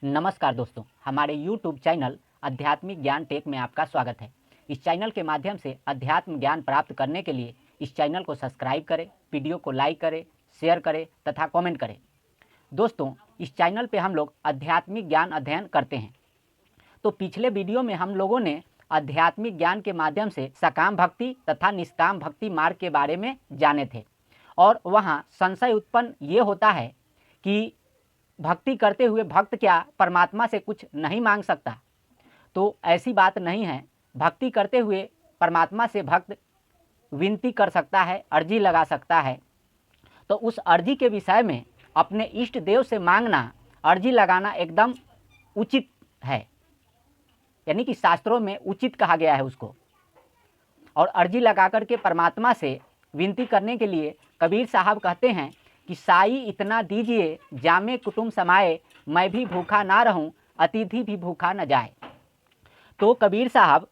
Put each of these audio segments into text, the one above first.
नमस्कार दोस्तों, हमारे YouTube चैनल आध्यात्मिक ज्ञान टेक में आपका स्वागत है। इस चैनल के माध्यम से अध्यात्म ज्ञान प्राप्त करने के लिए इस चैनल को सब्सक्राइब करें, वीडियो को लाइक करें, शेयर करें तथा कमेंट करें। दोस्तों, इस चैनल पे हम लोग आध्यात्मिक ज्ञान अध्ययन करते हैं। तो पिछले वीडियो में हम लोगों ने आध्यात्मिक ज्ञान के माध्यम से सकाम भक्ति तथा निष्काम भक्ति मार्ग के बारे में जाने थे और वहाँ संशय उत्पन्न ये होता है कि भक्ति करते हुए भक्त क्या परमात्मा से कुछ नहीं मांग सकता? तो ऐसी बात नहीं है। भक्ति करते हुए परमात्मा से भक्त विनती कर सकता है, अर्जी लगा सकता है। तो उस अर्जी के विषय में अपने इष्ट देव से मांगना, अर्जी लगाना एकदम उचित है, यानी कि शास्त्रों में उचित कहा गया है उसको। और अर्जी लगा करके परमात्मा से विनती करने के लिए कबीर साहब कहते हैं कि साई इतना दीजिए जामे कुटुंब समाए, मैं भी भूखा ना रहूं, अतिथि भी भूखा न जाए। तो कबीर साहब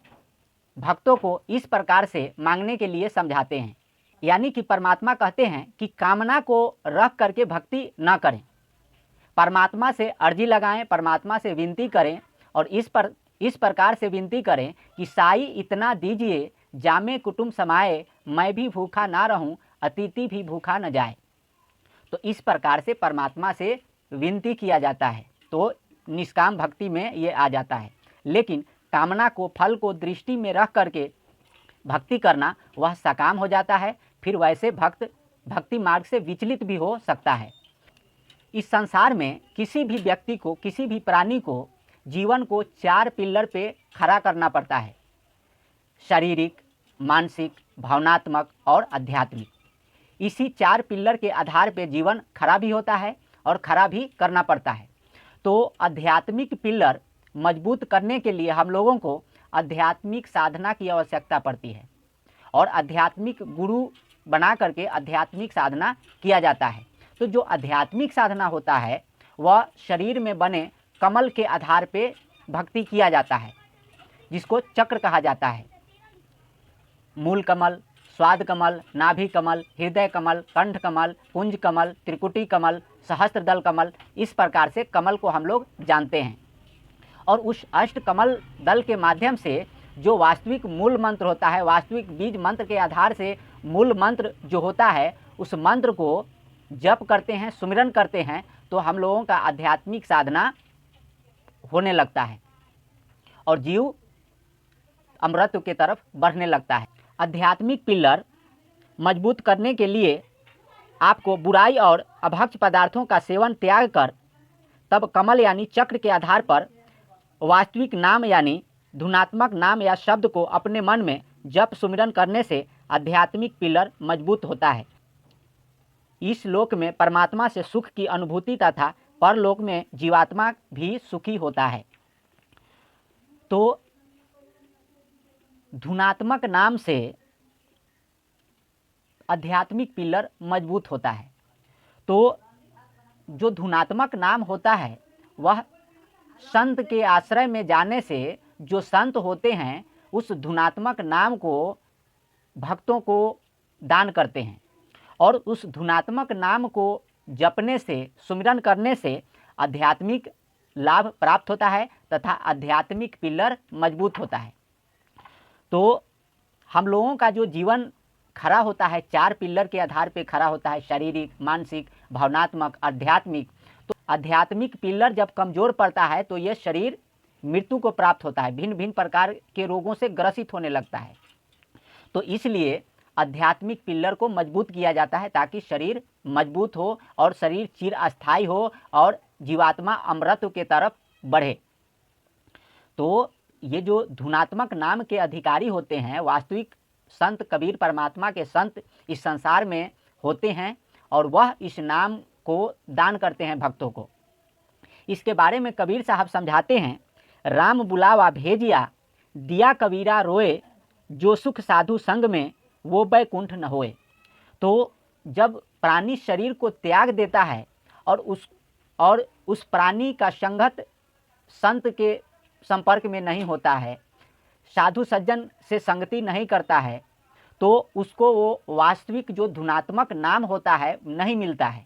भक्तों को इस प्रकार से मांगने के लिए समझाते हैं, यानी कि परमात्मा कहते हैं कि कामना को रख करके भक्ति न करें, परमात्मा से अर्जी लगाएं, परमात्मा से विनती करें और इस प्रकार से विनती करें कि साई इतना दीजिए जामे कुटुंब समाए, मैं भी भूखा ना रहूं, अतिथि भी भूखा न जाए। तो इस प्रकार से परमात्मा से विनती किया जाता है, तो निष्काम भक्ति में ये आ जाता है। लेकिन कामना को, फल को दृष्टि में रख करके भक्ति करना, वह सकाम हो जाता है। फिर वैसे भक्त भक्ति मार्ग से विचलित भी हो सकता है। इस संसार में किसी भी व्यक्ति को, किसी भी प्राणी को जीवन को 4 पिल्लर पे खड़ा करना पड़ता है: शारीरिक, मानसिक, भावनात्मक और आध्यात्मिक। इसी 4 पिल्लर के आधार पे जीवन खड़ा भी होता है और खड़ा भी करना पड़ता है। तो आध्यात्मिक पिल्लर मजबूत करने के लिए हम लोगों को आध्यात्मिक साधना की आवश्यकता पड़ती है और आध्यात्मिक गुरु बना करके आध्यात्मिक साधना किया जाता है। तो जो आध्यात्मिक साधना होता है वह शरीर में बने कमल के आधार पे भक्ति किया जाता है, जिसको चक्र कहा जाता है। मूल कमल, स्वाद कमल, नाभि कमल, हृदय कमल, कंठ कमल, कुंज कमल, त्रिकुटी कमल, सहस्त्रदल कमल, इस प्रकार से कमल को हम लोग जानते हैं। और उस अष्ट कमल दल के माध्यम से जो वास्तविक मूल मंत्र होता है, वास्तविक बीज मंत्र के आधार से मूल मंत्र जो होता है, उस मंत्र को जप करते हैं, सुमिरन करते हैं, तो हम लोगों का आध्यात्मिक साधना होने लगता है और जीव अमृत की तरफ बढ़ने लगता है। आध्यात्मिक पिल्लर मजबूत करने के लिए आपको बुराई और अभक्ष पदार्थों का सेवन त्याग कर तब कमल यानी चक्र के आधार पर वास्तविक नाम यानी धुनात्मक नाम या शब्द को अपने मन में जप सुमिरन करने से आध्यात्मिक पिल्लर मजबूत होता है। इस लोक में परमात्मा से सुख की अनुभूति तथा परलोक में जीवात्मा भी सुखी होता है। तो धुनात्मक नाम से आध्यात्मिक पिल्लर मजबूत होता है। तो जो धुनात्मक नाम होता है वह संत के आश्रय में जाने से जो संत होते हैं उस धुनात्मक नाम को भक्तों को दान करते हैं और उस धुनात्मक नाम को जपने से, सुमिरन करने से आध्यात्मिक लाभ प्राप्त होता है तथा आध्यात्मिक पिल्लर मजबूत होता है। तो हम लोगों का जो जीवन खड़ा होता है 4 पिल्लर के आधार पे खड़ा होता है: शारीरिक, मानसिक, भावनात्मक, आध्यात्मिक। तो आध्यात्मिक पिल्लर जब कमज़ोर पड़ता है तो यह शरीर मृत्यु को प्राप्त होता है, भिन्न भिन्न प्रकार के रोगों से ग्रसित होने लगता है। तो इसलिए आध्यात्मिक पिल्लर को मजबूत किया जाता है ताकि शरीर मजबूत हो और शरीर चिर अस्थायी हो और जीवात्मा अमृत के तरफ बढ़े। तो ये जो धुनात्मक नाम के अधिकारी होते हैं, वास्तविक संत कबीर परमात्मा के संत इस संसार में होते हैं और वह इस नाम को दान करते हैं भक्तों को। इसके बारे में कबीर साहब समझाते हैं: राम बुलावा भेजिया, दिया कबीरा रोए, जो सुख साधु संग में वो बैकुंठ न होए। तो जब प्राणी शरीर को त्याग देता है और उस प्राणी का संगत संत के संपर्क में नहीं होता है, साधु सज्जन से संगति नहीं करता है, तो उसको वो वास्तविक जो धुनात्मक नाम होता है नहीं मिलता है।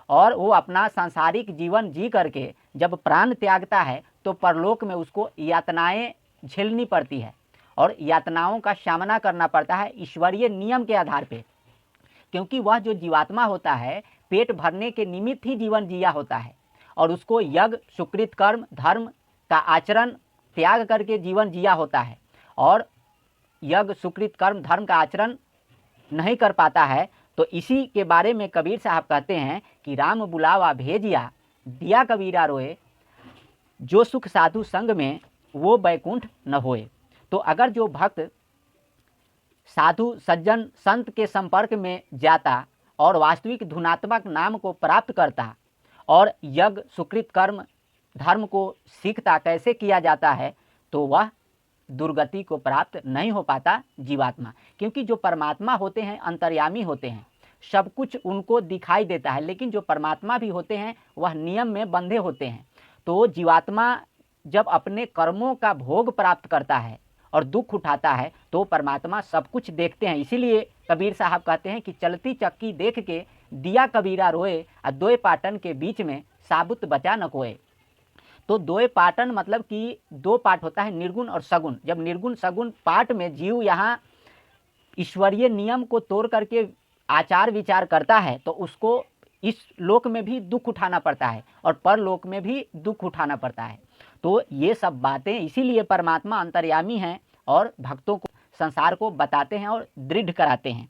और वो अपना सांसारिक जीवन जी करके जब प्राण त्यागता है तो परलोक में उसको यातनाएं झेलनी पड़ती है और यातनाओं का सामना करना पड़ता है ईश्वरीय नियम के आधार पे, क्योंकि वह जो जीवात्मा होता है पेट भरने के निमित्त ही जीवन जिया होता है और उसको यज्ञ सुकृत कर्म धर्म का आचरण त्याग करके जीवन जिया होता है और यज्ञ सुकृत कर्म धर्म का आचरण नहीं कर पाता है। तो इसी के बारे में कबीर साहब कहते हैं कि राम बुलावा भेजिया दिया कबीरा रोए, जो सुख साधु संग में वो बैकुंठ न होए। तो अगर जो भक्त साधु सज्जन संत के संपर्क में जाता और वास्तविक धुनात्मक नाम को प्राप्त करता और यज्ञ सुकृत कर्म धर्म को सीखता कैसे किया जाता है, तो वह दुर्गति को प्राप्त नहीं हो पाता जीवात्मा, क्योंकि जो परमात्मा होते हैं अंतर्यामी होते हैं, सब कुछ उनको दिखाई देता है, लेकिन जो परमात्मा भी होते हैं वह नियम में बंधे होते हैं। तो जीवात्मा जब अपने कर्मों का भोग प्राप्त करता है और दुख उठाता है तो परमात्मा सब कुछ देखते हैं। इसीलिए कबीर साहब कहते हैं कि चलती चक्की देख के दिया कबीरा रोए और दोए पाटन के बीच में साबुत बचा न कोए। तो दोए पाटन मतलब कि दो पाठ होता है, निर्गुण और सगुण। जब निर्गुण सगुण पाठ में जीव यहाँ ईश्वरीय नियम को तोड़ करके आचार विचार करता है तो उसको इस लोक में भी दुख उठाना पड़ता है और परलोक में भी दुख उठाना पड़ता है। तो ये सब बातें इसीलिए परमात्मा अंतर्यामी हैं और भक्तों को संसार को बताते हैं और दृढ़ कराते हैं।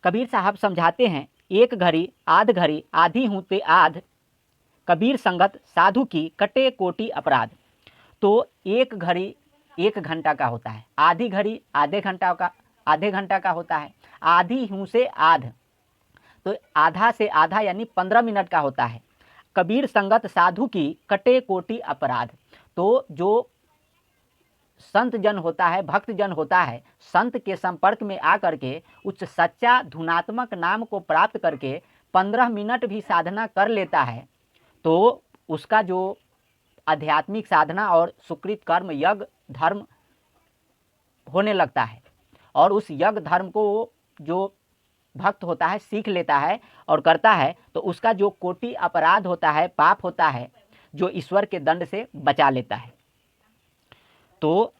कबीर साहब समझाते हैं, एक घड़ी आध घड़ी आधी हूँ ते आध, कबीर संगत साधु की कटे कोटि अपराध। तो एक घड़ी 1 घंटा का होता है, आधी घड़ी आधे घंटा का होता है, आधी हूँ से आध तो आधा से आधा यानी 15 मिनट का होता है। कबीर संगत साधु की कटे कोटि अपराध। तो जो संत जन होता है भक्त जन होता है, संत के संपर्क में आकर के उस सच्चा धुनात्मक नाम को प्राप्त करके 15 मिनट भी साधना कर लेता है तो उसका जो आध्यात्मिक साधना और सुकृत कर्म यज्ञ धर्म होने लगता है और उस यज्ञ धर्म को जो भक्त होता है सीख लेता है और करता है तो उसका जो कोटि अपराध होता है पाप होता है जो ईश्वर के दंड से बचा लेता है। तो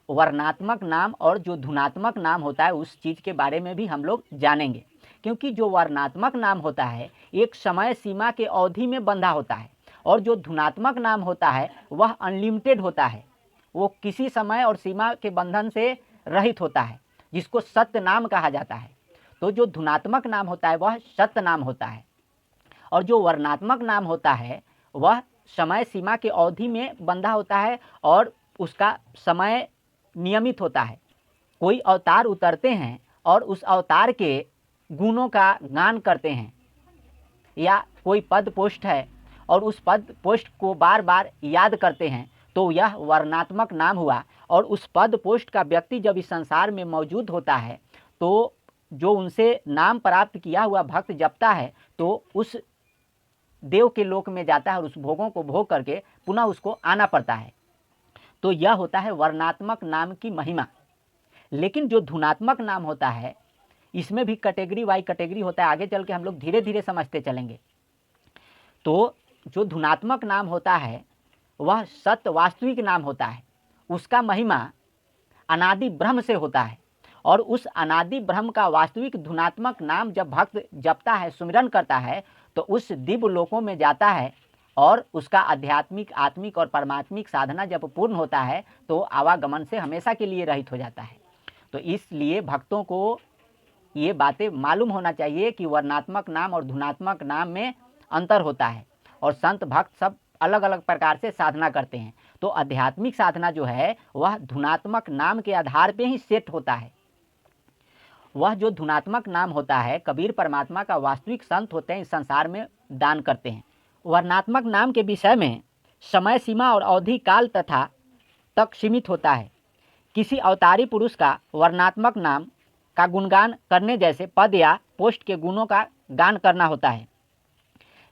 वर्णात्मक नाम और जो धुनात्मक नाम होता है उस चीज़ के बारे में भी हम लोग जानेंगे, क्योंकि जो वर्णात्मक नाम होता है एक समय सीमा के अवधि में बंधा होता है और जो धुनात्मक नाम होता है वह अनलिमिटेड होता है, वो किसी समय और सीमा के बंधन से रहित होता है, जिसको सत्य नाम कहा जाता है। तो जो धुनात्मक नाम होता है वह सत्य नाम होता है और जो वर्णात्मक नाम होता है वह समय सीमा के अवधि में बंधा होता है और उसका समय नियमित होता है। कोई अवतार उतरते हैं और उस अवतार के गुणों का गान करते हैं, या कोई पद पोस्ट है और उस पद पोस्ट को बार बार याद करते हैं, तो यह वर्णात्मक नाम हुआ। और उस पद पोस्ट का व्यक्ति जब इस संसार में मौजूद होता है तो जो उनसे नाम प्राप्त किया हुआ भक्त जपता है तो उस देव के लोक में जाता है और उस भोगों को भोग करके पुनः उसको आना पड़ता है। तो यह होता है वर्णात्मक नाम की महिमा। लेकिन जो धुनात्मक नाम होता है इसमें भी कैटेगरी वाई कैटेगरी होता है, आगे चल के हम लोग धीरे धीरे समझते चलेंगे। तो जो धुनात्मक नाम होता है वह सत्य वास्तविक नाम होता है, उसका महिमा अनादि ब्रह्म से होता है और उस अनादि ब्रह्म का वास्तविक धुनात्मक नाम जब भक्त जपता है सुमिरन करता है तो उस दिव्य लोकों में जाता है और उसका आध्यात्मिक आत्मिक और परमात्मिक साधना जब पूर्ण होता है तो आवागमन से हमेशा के लिए रहित हो जाता है। तो इसलिए भक्तों को ये बातें मालूम होना चाहिए कि वर्णात्मक नाम और धुनात्मक नाम में अंतर होता है और संत भक्त सब अलग अलग प्रकार से साधना करते हैं। तो आध्यात्मिक साधना जो है वह धुनात्मक नाम के आधार पे ही सेट होता है। वह जो धुनात्मक नाम होता है कबीर परमात्मा का वास्तविक संत होते हैं, इस संसार में दान करते हैं। वर्णात्मक नाम के विषय में समय सीमा और अवधि काल तथा तक सीमित होता है। किसी अवतारी पुरुष का वर्णात्मक नाम का गुणगान करने जैसे पद या पोस्ट के गुणों का गान करना होता है।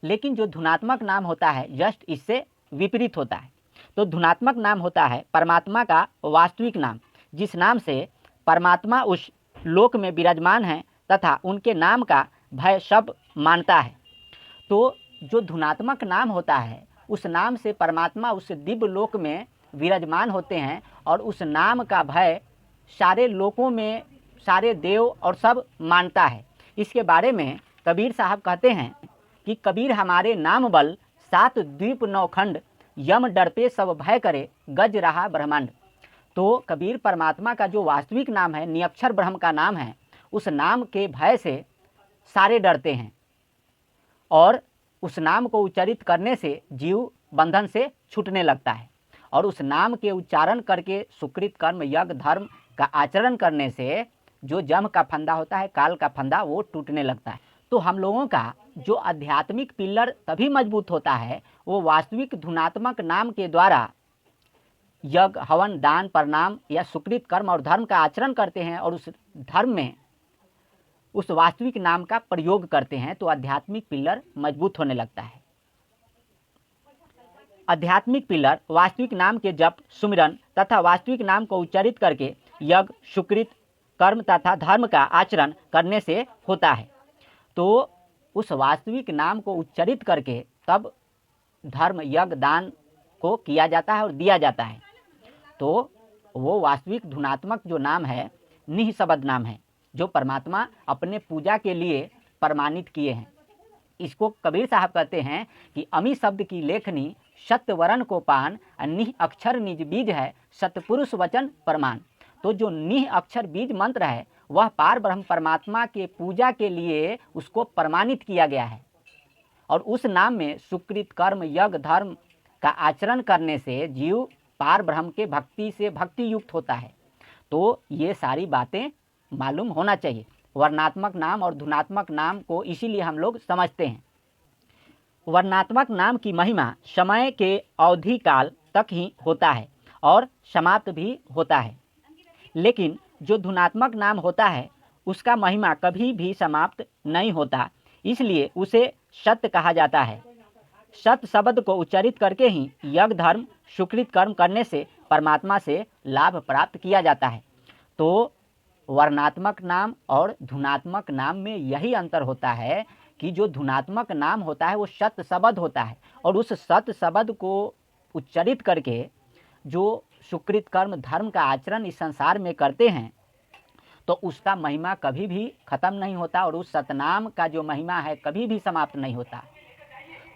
लेकिन जो धुनात्मक नाम होता है जस्ट इससे विपरीत होता है। तो धुनात्मक नाम होता है परमात्मा का वास्तविक नाम, जिस नाम से परमात्मा उस लोक में विराजमान हैं तथा उनके नाम का भय सब मानता है। तो जो धुनात्मक नाम होता है उस नाम से परमात्मा उस दिव्य लोक में विराजमान होते हैं और उस नाम का भय सारे लोकों में सारे देव और सब मानता है। इसके बारे में कबीर साहब कहते हैं कि कबीर हमारे नाम बल 7 द्वीप 9 खंड, यम डरते सब भय करे गज रहा ब्रह्मांड। तो कबीर परमात्मा का जो वास्तविक नाम है, निरक्षर ब्रह्म का नाम है, उस नाम के भय से सारे डरते हैं और उस नाम को उच्चारित करने से जीव बंधन से छूटने लगता है और उस नाम के उच्चारण करके सुकृत कर्म यज्ञ धर्म का आचरण करने से जो जम का फंदा होता है, काल का फंदा, वो टूटने लगता है। तो हम लोगों का जो आध्यात्मिक पिलर तभी मजबूत होता है वो वास्तविक धुनात्मक नाम के द्वारा यज्ञ हवन दान प्रणाम या सुकृत कर्म और धर्म का आचरण करते हैं और उस धर्म में उस वास्तविक नाम का प्रयोग करते हैं तो आध्यात्मिक पिलर मजबूत होने लगता है। आध्यात्मिक पिलर वास्तविक नाम के जप सुमिरन तथा वास्तविक नाम को उच्चारित करके यज्ञ सुकृत कर्म तथा धर्म का आचरण करने से होता है। तो उस वास्तविक नाम को उच्चारित करके तब धर्म यज्ञ दान को किया जाता है और दिया जाता है। तो वो वास्तविक धुनात्मक जो नाम है निःशब्द नाम है जो परमात्मा अपने पूजा के लिए प्रमाणित किए हैं। इसको कबीर साहब कहते हैं कि अमी शब्द की लेखनी सत्य वरण को पान, निह अक्षर निज बीज है सतपुरुष वचन प्रमाण। तो जो निह अक्षर बीज मंत्र है वह पार ब्रह्म परमात्मा के पूजा के लिए उसको प्रमाणित किया गया है और उस नाम में सुकृत कर्म यज्ञ धर्म का आचरण करने से जीव पार ब्रह्म के भक्ति से भक्ति युक्त होता है। तो ये सारी बातें मालूम होना चाहिए। वर्णात्मक नाम और धुनात्मक नाम को इसीलिए हम लोग समझते हैं। वर्णात्मक नाम की महिमा समय के अवधि काल तक ही होता है और समाप्त भी होता है, लेकिन जो धुनात्मक नाम होता है उसका महिमा कभी भी समाप्त नहीं होता, इसलिए उसे सत्य कहा जाता है। सत्य शब्द को उच्चारित करके ही यज्ञ धर्म सुकृत कर्म करने से परमात्मा से लाभ प्राप्त किया जाता है। तो वर्णात्मक नाम और धुनात्मक नाम में यही अंतर होता है कि जो धुनात्मक नाम होता है वो सत्य शब्द होता है और उस सत्य शब्द को उच्चारित करके जो सुकृत कर्म धर्म का आचरण इस संसार में करते हैं तो उसका महिमा कभी भी खत्म नहीं होता और उस सतनाम का जो महिमा है कभी भी समाप्त नहीं होता।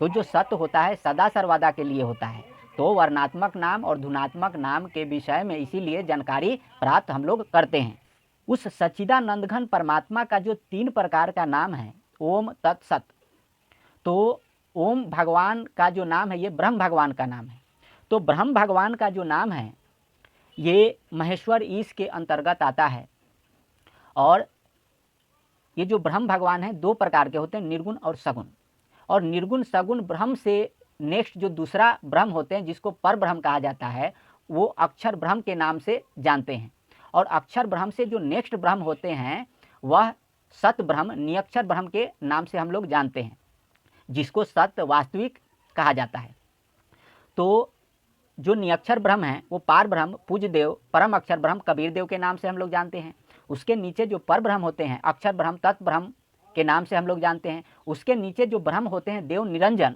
तो जो सत्य होता है सदा सर्वदा के लिए होता है। तो वर्णात्मक नाम और धुनात्मक नाम के विषय में इसीलिए जानकारी प्राप्त हम लोग करते हैं। उस सच्चिदानंद घन परमात्मा का जो 3 प्रकार का नाम है ओम तत्सत। तो ओम भगवान का जो नाम है ये ब्रह्म भगवान का नाम है। तो ब्रह्म भगवान का जो नाम है ये महेश्वर ईश के अंतर्गत आता है और ये जो ब्रह्म भगवान है 2 प्रकार के होते हैं, निर्गुण और सगुण। और निर्गुण सगुण ब्रह्म से नेक्स्ट जो दूसरा ब्रह्म होते हैं जिसको पर ब्रह्म कहा जाता है वो अक्षर ब्रह्म के नाम से जानते हैं और अक्षर ब्रह्म से जो नेक्स्ट ब्रह्म होते हैं वह सत ब्रह्म निरक्षर ब्रह्म के नाम से हम लोग जानते हैं जिसको सत्य वास्तविक कहा जाता है। तो जो निरक्षर ब्रह्म है वो पार ब्रह्म पूज्य देव परम अक्षर ब्रह्म कबीर देव के नाम से हम लोग जानते हैं। उसके नीचे जो पर ब्रह्म होते हैं अक्षर ब्रह्म तत् ब्रह्म के नाम से हम लोग जानते हैं। उसके नीचे जो ब्रह्म होते हैं देव निरंजन।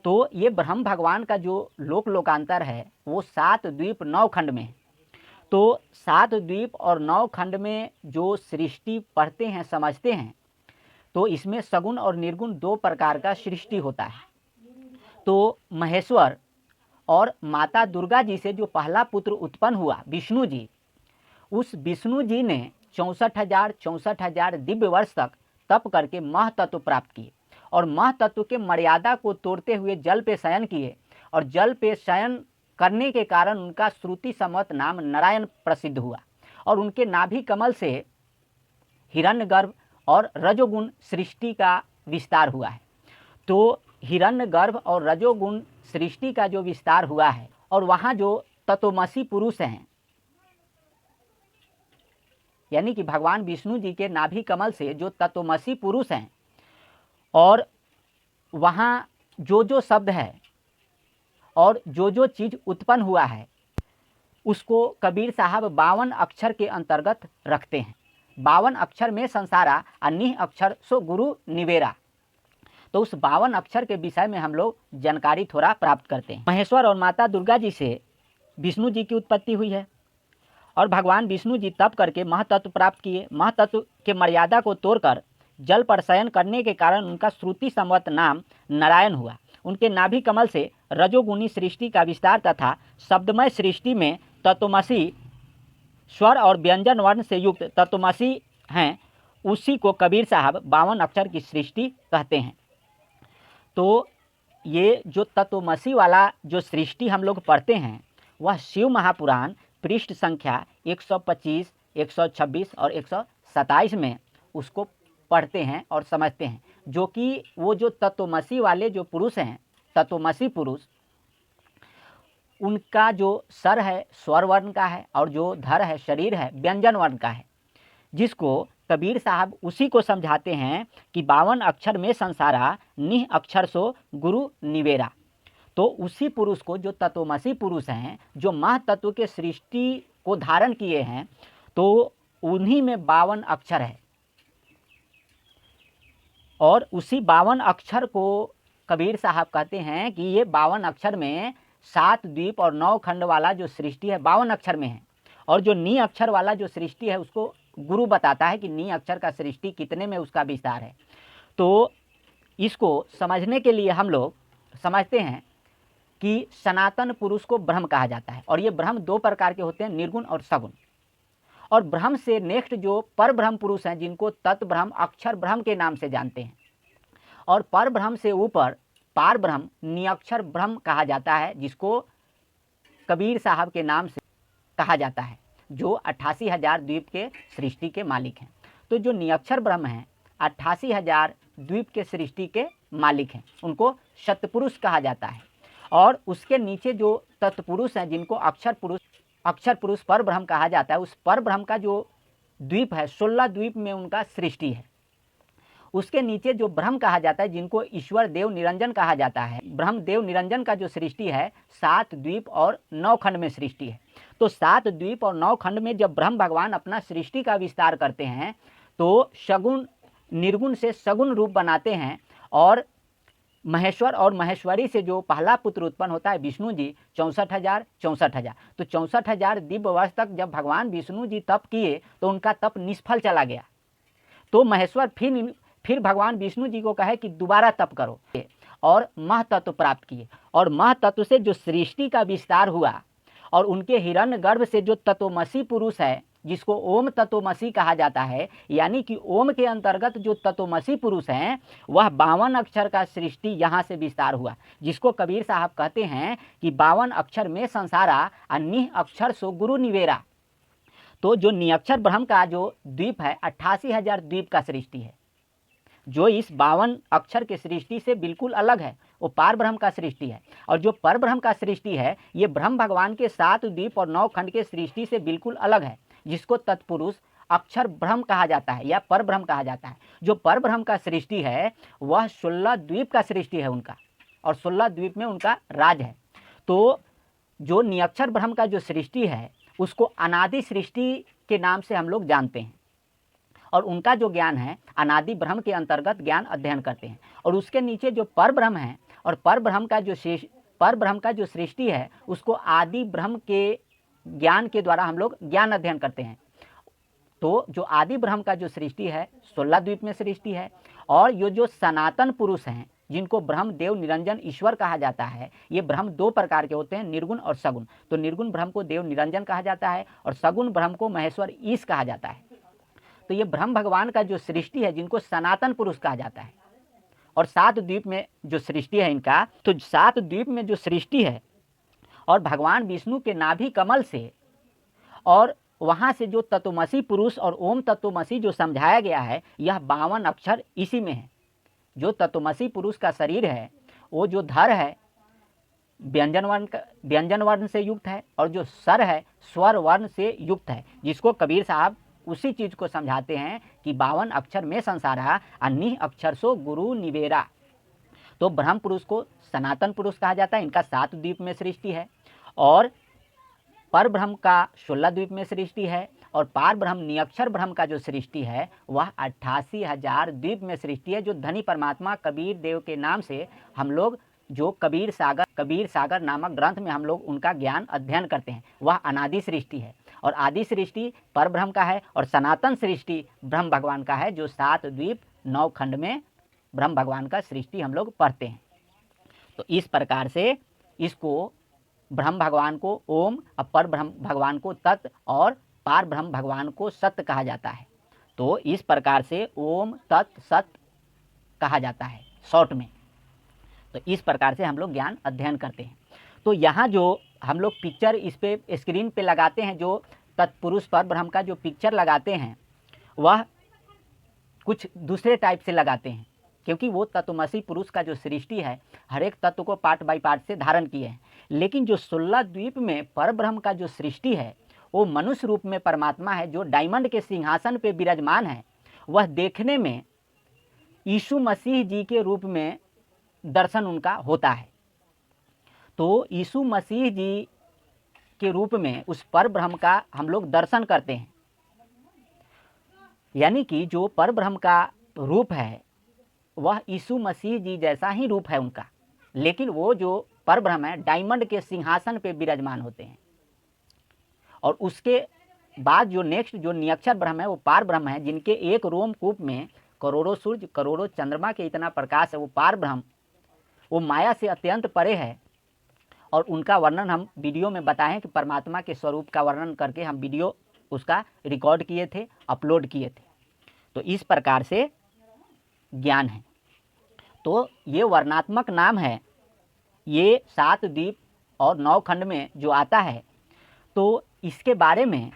तो ये ब्रह्म भगवान का जो लोकांतर है वो 7 द्वीप 9 खंड में है। तो 7 द्वीप और 9 खंड में जो सृष्टि पढ़ते हैं समझते हैं तो इसमें सगुण और निर्गुण 2 प्रकार का सृष्टि होता है। तो महेश्वर और माता दुर्गा जी से जो पहला पुत्र उत्पन्न हुआ विष्णु जी, उस विष्णु जी ने 64,000 दिव्य वर्ष तक तप करके मह तत्व प्राप्त किए और मह तत्व के मर्यादा को तोड़ते हुए जल पे शयन किए और जल पे शयन करने के कारण उनका श्रुति सम्मत नाम नारायण प्रसिद्ध हुआ और उनके नाभि कमल से हिरण्यगर्भ और रजोगुण सृष्टि का विस्तार हुआ है। तो हिरण्यगर्भ और रजोगुण सृष्टि का जो विस्तार हुआ है और वहाँ जो तत्वमसी पुरुष हैं यानी कि भगवान विष्णु जी के नाभि कमल से जो तत्वमसी पुरुष हैं और वहाँ जो शब्द है और जो चीज़ उत्पन्न हुआ है उसको कबीर साहब 52 अक्षर के अंतर्गत रखते हैं। 52 अक्षर में संसारा अन्य अक्षर सो गुरु निवेरा। तो उस 52 अक्षर के विषय में हम लोग जानकारी थोड़ा प्राप्त करते हैं। महेश्वर और माता दुर्गा जी से विष्णु जी की उत्पत्ति हुई है और भगवान विष्णु जी तप करके महतत्व प्राप्त किए। महतत्व के मर्यादा को तोड़कर जल पर शयन करने के कारण उनका श्रुति संवत नाम नारायण हुआ। उनके नाभि कमल से रजोगुणी सृष्टि का विस्तार तथा शब्दमय सृष्टि में तत्वमसी स्वर और व्यंजन वर्ण से युक्त तत्वमसी हैं, उसी को कबीर साहब 52 अक्षर की सृष्टि कहते हैं। तो ये जो तत्वमसी वाला जो सृष्टि हम लोग पढ़ते हैं वह शिव महापुराण पृष्ठ संख्या 125, 126 और 127 में उसको पढ़ते हैं और समझते हैं, जो कि वो जो तत्वमसी वाले जो पुरुष हैं, तत्वमसी पुरुष, उनका जो सर है स्वर वर्ण का है और जो धर है शरीर है व्यंजन वर्ण का है, जिसको कबीर साहब उसी को समझाते हैं कि 52 अक्षर में संसारा निह अक्षर सो गुरु निवेरा। तो उसी पुरुष को जो तत्वमसी पुरुष हैं, जो महातत्व के सृष्टि को धारण किए हैं, तो उन्हीं में 52 अक्षर है और उसी 52 अक्षर को कबीर साहब कहते हैं कि ये 52 अक्षर में 7 द्वीप और 9 खंड वाला जो सृष्टि है 52 अक्षर में है, और जो नी अक्षर वाला जो सृष्टि है उसको गुरु बताता है कि नी अक्षर का सृष्टि कितने में उसका विस्तार है। तो इसको समझने के लिए हम लोग समझते हैं कि सनातन पुरुष को ब्रह्म कहा जाता है, और ये ब्रह्म 2 प्रकार के होते हैं, निर्गुण और सगुण। और ब्रह्म से नेक्स्ट जो पर ब्रह्म पुरुष हैं, जिनको तत् ब्रह्म अक्षर ब्रह्म के नाम से जानते हैं, और पर ब्रह्म से ऊपर पार ब्रह्म निअक्षर ब्रह्म कहा जाता है, जिसको कबीर साहब के नाम से कहा जाता है, जो 88,000 द्वीप के सृष्टि के मालिक हैं। तो जो निअक्षर ब्रह्म हैं 88,000 द्वीप के सृष्टि के मालिक हैं, उनको सतपुरुष कहा जाता है। और उसके नीचे जो तत्पुरुष हैं, जिनको अक्षर पुरुष पर ब्रह्म कहा जाता है, उस पर ब्रह्म का जो द्वीप है 16 द्वीप में उनका सृष्टि है। उसके नीचे जो ब्रह्म कहा जाता है, जिनको ईश्वर देव निरंजन कहा जाता है, ब्रह्म देव निरंजन का जो सृष्टि है 7 द्वीप और 9 खंड में सृष्टि है। तो 7 द्वीप और 9 खंड में जब ब्रह्म भगवान अपना सृष्टि का विस्तार करते हैं तो सगुण निर्गुण से सगुण रूप बनाते हैं, और महेश्वर और महेश्वरी से जो पहला पुत्र उत्पन्न होता है विष्णु जी 64,000। तो 64,000 दिव्य वर्ष तक जब भगवान विष्णु जी तप किए तो उनका तप निष्फल चला गया। तो महेश्वर फिर भगवान विष्णु जी को कहे कि दोबारा तप करो, और महतत्व प्राप्त किए, और महतत्व से जो सृष्टि का विस्तार हुआ, और उनके हिरण्य गर्भ से जो तत्वमसी पुरुष है, जिसको ओम तत्वमसी कहा जाता है, यानी कि ओम के अंतर्गत जो तत्वमसी पुरुष हैं वह 52 अक्षर का सृष्टि यहाँ से विस्तार हुआ, जिसको कबीर साहब कहते हैं कि 52 अक्षर में संसारा अन्य अक्षर सो गुरु निवेरा। तो जो निअक्षर ब्रह्म का जो द्वीप है 88,000 द्वीप का सृष्टि है, जो इस 52 अक्षर के सृष्टि से बिल्कुल अलग है, वो पार ब्रह्म का सृष्टि है। और जो पर ब्रह्म का सृष्टि है ये ब्रह्म भगवान के 7 द्वीप और 9 खंड के सृष्टि से बिल्कुल अलग है, जिसको तत्पुरुष अक्षर ब्रह्म कहा जाता है या पर ब्रह्म कहा जाता है। जो पर ब्रह्म का सृष्टि है वह 16 द्वीप का सृष्टि है उनका, और 16 द्वीप में उनका राज है। तो जो निअक्षर ब्रह्म का जो सृष्टि है उसको अनादि सृष्टि के नाम से हम लोग जानते हैं, और उनका जो ज्ञान है अनादि ब्रह्म के अंतर्गत ज्ञान अध्ययन करते हैं। और उसके नीचे जो पर ब्रह्म है, और पर ब्रह्म का जो सृष्टि है उसको आदि ब्रह्म के ज्ञान के द्वारा हम लोग ज्ञान अध्ययन करते हैं। तो जो आदि ब्रह्म का जो सृष्टि है 16 द्वीप में सृष्टि है, और ये जो सनातन पुरुष हैं जिनको ब्रह्म देव निरंजन ईश्वर कहा जाता है, ये ब्रह्म 2 प्रकार के होते हैं, निर्गुण और सगुण। तो निर्गुण ब्रह्म को देव निरंजन कहा जाता है, और सगुण ब्रह्म को महेश्वर ईश कहा जाता है। तो ये ब्रह्म भगवान का जो सृष्टि है जिनको सनातन पुरुष कहा जाता है, और 7 द्वीप में जो सृष्टि है इनका, तो 7 द्वीप में जो सृष्टि है, और भगवान विष्णु के नाभि कमल से और वहाँ से जो तत्वमसी पुरुष और ओम तत्वमसी जो समझाया गया है, यह 52 अक्षर इसी में है। जो तत्वमसी पुरुष का शरीर है वो जो धर है व्यंजन वर्ण से युक्त है, और जो सर है स्वर वर्ण से युक्त है, जिसको कबीर साहब उसी चीज को समझाते हैं कि 52 अक्षर में संसारा अन्य अक्षर सो गुरु निवेरा। तो ब्रह्म पुरुष को सनातन पुरुष कहा जाता है, इनका 7 द्वीप में सृष्टि है, और पर ब्रह्म का 16 द्वीप में सृष्टि है, और पार ब्रह्म निरक्षर ब्रह्म का जो सृष्टि है वह 88,000 द्वीप में सृष्टि है, जो धनी परमात्मा कबीर देव के नाम से हम लोग जो कबीर सागर नामक ग्रंथ में हम लोग उनका ज्ञान अध्ययन करते हैं, वह अनादि सृष्टि है। और आदि सृष्टि पर ब्रह्म का है और सनातन सृष्टि ब्रह्म भगवान का है, जो 7 द्वीप 9 खंड में ब्रह्म भगवान का सृष्टि हम लोग पढ़ते हैं। तो इस प्रकार से इसको ब्रह्म भगवान को ओम, अपर ब्रह्म भगवान को तत् और पार ब्रह्म भगवान को सत्य कहा जाता है। तो इस प्रकार से ओम तत् सत्य कहा जाता है शॉर्ट में। तो इस प्रकार से हम लोग ज्ञान अध्ययन करते हैं। तो यहाँ जो हम लोग पिक्चर इस पे स्क्रीन पे लगाते हैं, जो तत्पुरुष पर ब्रह्म का जो पिक्चर लगाते हैं वह कुछ दूसरे टाइप से लगाते हैं, क्योंकि वो तत्वमसी पुरुष का जो सृष्टि है हर एक तत्व को पार्ट बाय पार्ट से धारण किए हैं। लेकिन जो 16 द्वीप में पर ब्रह्म का जो सृष्टि है वो मनुष्य रूप में परमात्मा है, जो डायमंड के सिंहासन पे विराजमान है। वह देखने में यीशु मसीह जी के रूप में दर्शन उनका होता है। तो यीशु मसीह जी के रूप में उस पर ब्रह्म का हम लोग दर्शन करते हैं, यानी कि जो पर ब्रह्म का रूप है वह यीशु मसीह जी जैसा ही रूप है उनका, लेकिन वो जो पर ब्रह्म है डायमंड के सिंहासन पे विराजमान होते हैं। और उसके बाद जो नेक्स्ट जो निरक्षर ब्रह्म है वो पार ब्रह्म है, जिनके एक रोमकूप में करोड़ों सूर्य करोड़ों चंद्रमा के इतना प्रकाश है। वो पार ब्रह्म वो माया से अत्यंत परे है, और उनका वर्णन हम वीडियो में बताएं कि परमात्मा के स्वरूप का वर्णन करके हम वीडियो उसका रिकॉर्ड किए थे, अपलोड किए थे। तो इस प्रकार से ज्ञान है। तो ये वर्णात्मक नाम है, ये 7 द्वीप और 9 खंड में जो आता है, तो इसके बारे में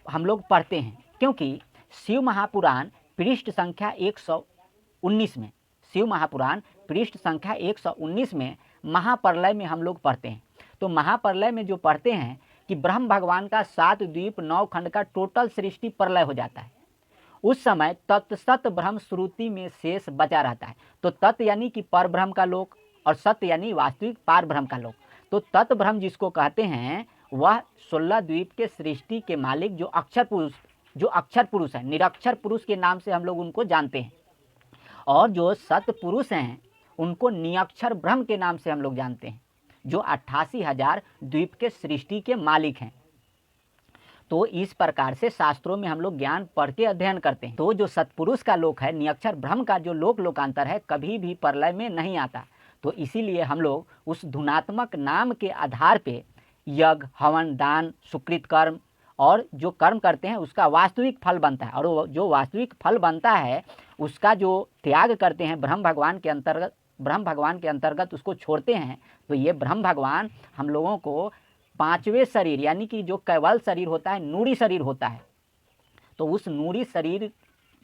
हम लोग पढ़ते हैं, क्योंकि शिव महापुराण पृष्ठ संख्या 119 में, शिव महापुराण पृष्ठ संख्या 119 में महाप्रलय में हम लोग पढ़ते हैं। तो महाप्रलय में जो पढ़ते हैं कि ब्रह्म भगवान का 7 द्वीप 9 खंड का टोटल सृष्टि प्रलय हो जाता है। उस समय तत्सत ब्रह्म श्रुति में शेष बचा रहता है। तो तत् यानी कि पर ब्रह्म का लोक और सत्य यानी वास्तविक पार ब्रह्म का लोक। तो तत् ब्रह्म जिसको कहते हैं वह 16 द्वीप के सृष्टि के मालिक जो अक्षर पुरुष है, निरक्षर पुरुष के नाम से हम लोग उनको जानते हैं। और जो सत पुरुष हैं उनको निरक्षर ब्रह्म के नाम से हम लोग जानते हैं, जो 88,000 द्वीप के सृष्टि के मालिक हैं। तो इस प्रकार से शास्त्रों में हम लोग ज्ञान पढ़ के अध्ययन करते हैं। तो जो सतपुरुष का लोक है, निरक्षर ब्रह्म का जो लोकांतर है, कभी भी प्रलय में नहीं आता। तो इसीलिए हम लोग उस धुनात्मक नाम के आधार पे यज्ञ, हवन, दान, सुकृत कर्म और जो कर्म करते हैं उसका वास्तविक फल बनता है। और वो जो वास्तविक फल बनता है उसका जो त्याग करते हैं ब्रह्म भगवान के अंतर्गत उसको छोड़ते हैं। तो ये ब्रह्म भगवान हम लोगों को 5वें शरीर यानी कि जो कैवल शरीर होता है, नूरी शरीर होता है, तो उस नूरी शरीर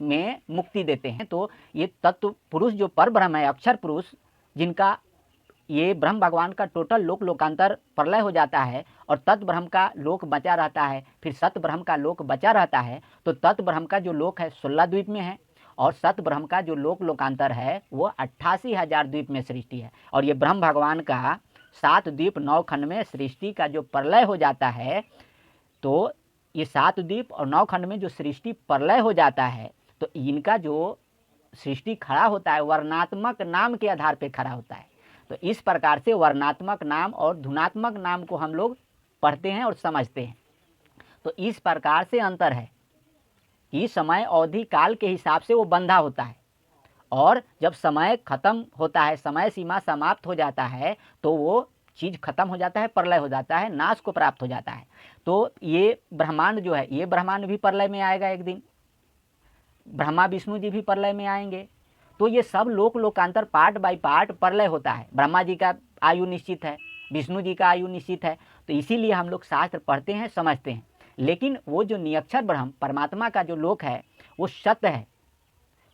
में मुक्ति देते हैं। तो ये तत्व पुरुष जो पर ब्रह्म है, अक्षर पुरुष, जिनका ये ब्रह्म भगवान का टोटल लोकांतर प्रलय हो जाता है और तत् ब्रह्म का लोक बचा रहता है, फिर सत ब्रह्म का लोक बचा रहता है। तो तत् ब्रह्म का जो लोक है 16 द्वीप में है और सत ब्रह्म का जो लोकांतर है वो 88,000 द्वीप में सृष्टि है। और ये ब्रह्म भगवान का 7 द्वीप 9 खंड में सृष्टि का जो प्रलय हो जाता है, तो ये 7 द्वीप और 9 खंड में जो सृष्टि प्रलय हो जाता है, तो इनका जो सृष्टि खड़ा होता है वर्णात्मक नाम के आधार पे खड़ा होता है। तो इस प्रकार से वर्णात्मक नाम और धुनात्मक नाम को हम लोग पढ़ते हैं और समझते हैं। तो इस प्रकार से अंतर है कि समय अवधि काल के हिसाब से वो बंधा होता है, और जब समय खत्म होता है, समय सीमा समाप्त हो जाता है, तो वो चीज़ खत्म हो जाता है, प्रलय हो जाता है, नाश को प्राप्त हो जाता है। तो ये ब्रह्मांड जो है, ये ब्रह्मांड भी प्रलय में आएगा एक दिन, ब्रह्मा विष्णु जी भी प्रलय में आएंगे। तो ये सब लोकांतर पार्ट बाय पार्ट प्रलय होता है। ब्रह्मा जी का आयु निश्चित है, विष्णु जी का आयु निश्चित है। तो इसीलिए हम लोग शास्त्र पढ़ते हैं, समझते हैं। लेकिन वो जो निरक्षर ब्रह्म परमात्मा का जो लोक है वो सत्य है,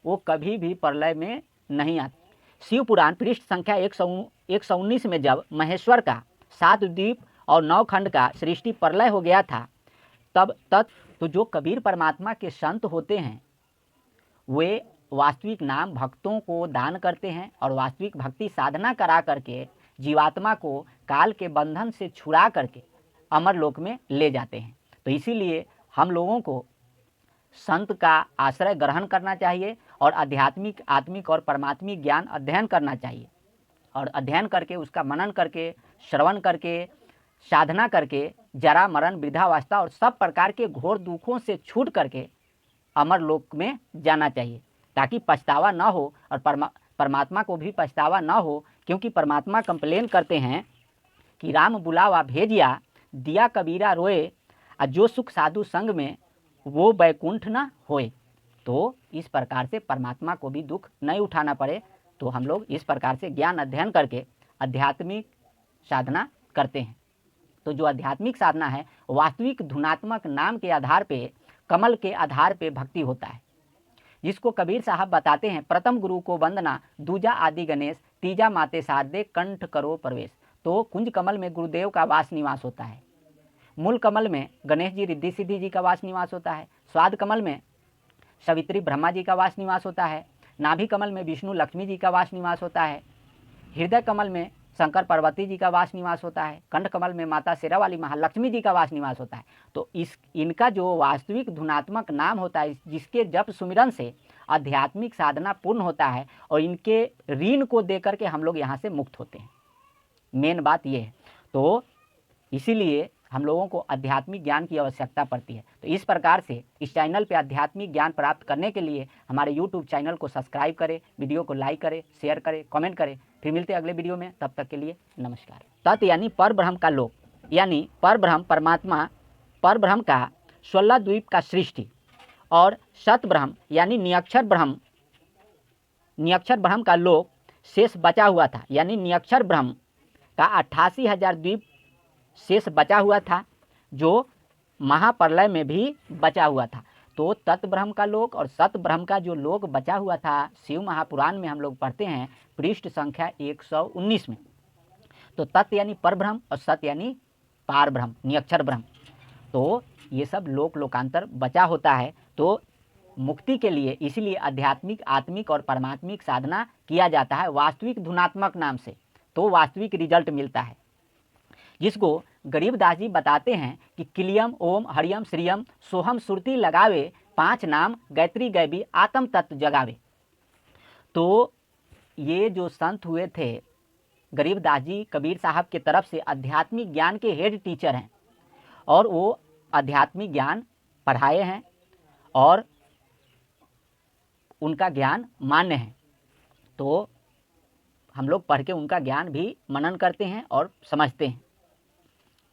वो कभी भी प्रलय में नहीं आता। शिव पुराण पृष्ठ संख्या 119 में जब महेश्वर का 7 द्वीप और 9 खंड का सृष्टि प्रलय हो गया था, तब तो जो कबीर परमात्मा के संत होते हैं वे वास्तविक नाम भक्तों को दान करते हैं और वास्तविक भक्ति साधना करा करके जीवात्मा को काल के बंधन से छुड़ा करके अमर लोक में ले जाते हैं। तो इसीलिए हम लोगों को संत का आश्रय ग्रहण करना चाहिए और आध्यात्मिक, आत्मिक और परमात्मिक ज्ञान अध्ययन करना चाहिए। और अध्ययन करके, उसका मनन करके, श्रवण करके, साधना करके जरा मरण वृद्धावस्था और सब प्रकार के घोर दुखों से छूट करके अमर लोक में जाना चाहिए, ताकि पछतावा न हो और परमात्मा को भी पछतावा न हो। क्योंकि परमात्मा कंप्लेन करते हैं कि राम बुलावा भेजिया, दिया कबीरा रोए, और जो सुख साधु संग में वो बैकुंठ न होए। तो इस प्रकार से परमात्मा को भी दुख नहीं उठाना पड़े, तो हम लोग इस प्रकार से ज्ञान अध्ययन करके आध्यात्मिक साधना करते हैं। तो जो आध्यात्मिक साधना है, वास्तविक धुनात्मक नाम के आधार पे, कमल के आधार पे भक्ति होता है, जिसको कबीर साहब बताते हैं, प्रथम गुरु को वंदना, दूजा आदि गणेश, तीजा माते साधे कंठ करो प्रवेश। तो कुंज कमल में गुरुदेव का वास निवास होता है, मूल कमल में गणेश जी रिद्धि सिद्धि जी का वास निवास होता है, स्वाद कमल में सवित्री ब्रह्मा जी का वास निवास होता है, नाभि कमल में विष्णु लक्ष्मी जी का वास निवास होता है, हृदय कमल में शंकर पार्वती जी का वास निवास होता है, कंठ कमल में माता शेरावाली महालक्ष्मी जी का वास निवास होता है। तो इनका जो वास्तविक धुनात्मक नाम होता है, जिसके जप सुमिरन से आध्यात्मिक साधना पूर्ण होता है, और इनके ऋण को दे करके हम लोग यहाँ से मुक्त होते हैं। मेन बात ये है। तो इसीलिए हम लोगों को आध्यात्मिक ज्ञान की आवश्यकता पड़ती है। तो इस प्रकार से इस चैनल पे आध्यात्मिक ज्ञान प्राप्त करने के लिए हमारे YouTube चैनल को सब्सक्राइब करें, वीडियो को लाइक करें, शेयर करें, कमेंट करें। फिर मिलते हैं अगले वीडियो में, तब तक के लिए नमस्कार। तत् यानी पर ब्रह्म का लोक, यानी पर ब्रह्म परमात्मा, पर ब्रह्म का 16 द्वीप का सृष्टि, और सत ब्रह्म यानी नियक्षर ब्रह्म का लोक शेष बचा हुआ था, यानी नियक्षर ब्रह्म का 88,000 द्वीप शेष बचा हुआ था, जो महाप्रलय में भी बचा हुआ था। तो तत् ब्रह्म का लोक और सत ब्रह्म का जो लोक बचा हुआ था, शिव महापुराण में हम लोग पढ़ते हैं पृष्ठ संख्या 119 में। तो तत् यानी पर ब्रह्म और सत यानी पार ब्रह्म, नियक्षर ब्रह्म। तो ये सब लोक लोकांतर बचा होता है। तो मुक्ति के लिए इसीलिए आध्यात्मिक, आत्मिक और परमात्मिक साधना किया जाता है वास्तविक धुनात्मक नाम से, तो वास्तविक रिजल्ट मिलता है, जिसको गरीबदास जी बताते हैं कि किलियम ओम हरियम श्रियम सोहम सुरती लगावे, 5 नाम गायत्री गैबी आत्म तत्व जगावे। तो ये जो संत हुए थे, गरीबदास जी कबीर साहब की तरफ से आध्यात्मिक ज्ञान के हेड टीचर हैं, और वो आध्यात्मिक ज्ञान पढ़ाए हैं और उनका ज्ञान मान्य है। तो हम लोग पढ़ के उनका ज्ञान भी मनन करते हैं और समझते हैं।